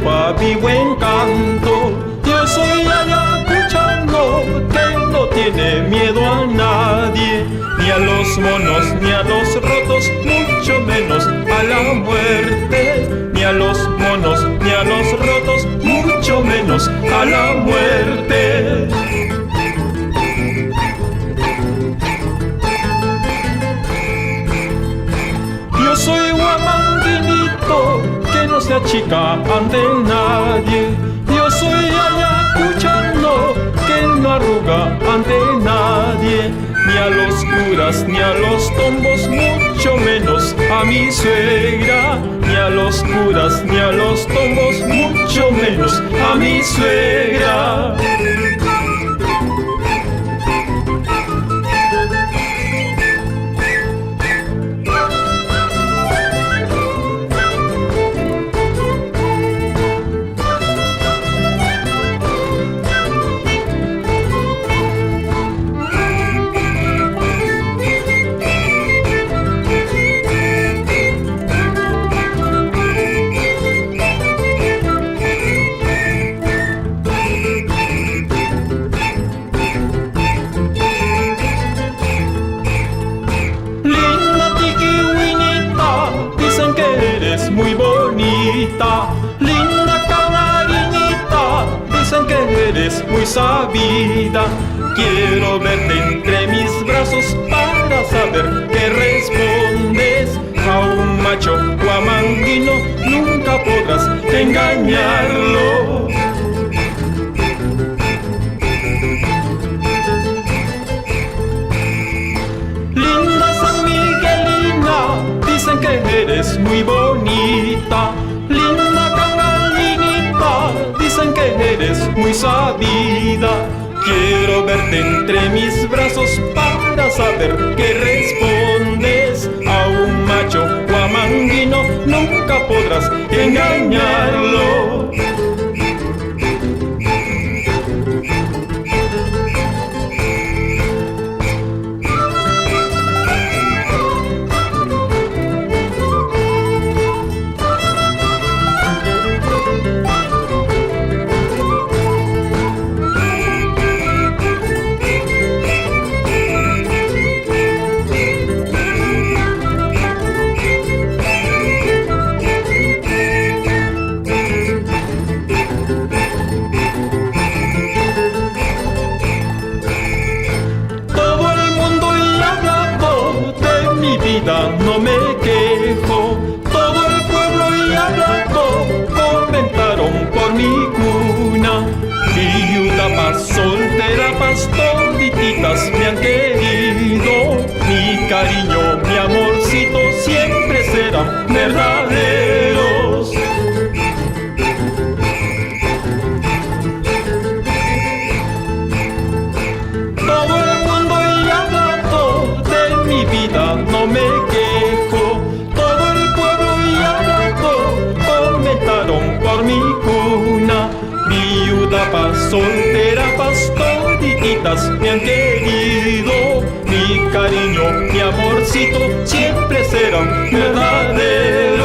Europa vivo encanto. Yo soy ayacuchano que no tiene miedo a nadie, ni a los monos, ni a los rotos, mucho menos a la muerte. Ni a los monos, ni a los rotos, mucho menos a la muerte. Yo soy guamanguinito que no se achica ante nadie. Yo soy ayacuchano que no arruga ante nadie. Ni a los curas, ni a los tombos, mucho menos a mi suegra. Ni a los curas, ni a los tombos, mucho menos a mi suegra. Muy bonita, linda canarinita, dicen que eres muy sabida. Quiero verte entre mis brazos para saber qué respondes. A un macho guamanguino nunca podrás engañarlo. Linda San Miguelina, dicen que eres muy bonita. Linda cangalinita, dicen que eres muy sabida. Quiero verte entre mis brazos para saber qué respondes. A un macho guamanguino nunca podrás engañarlo. No me quejo, todo el pueblo y hablando comentaron por mi cuna. Viuda, paz, soltera, paz, todititas me han querido. Mi cariño, mi amorcito siempre serán verdaderos. Todo el mundo y hablando de mi vida no me quejo, todo el pueblo y hablando comentaron por mi cuna. Viuda, paz, soltera, paz, todititas me han querido. Mi cariño, mi amorcito siempre serán verdaderos.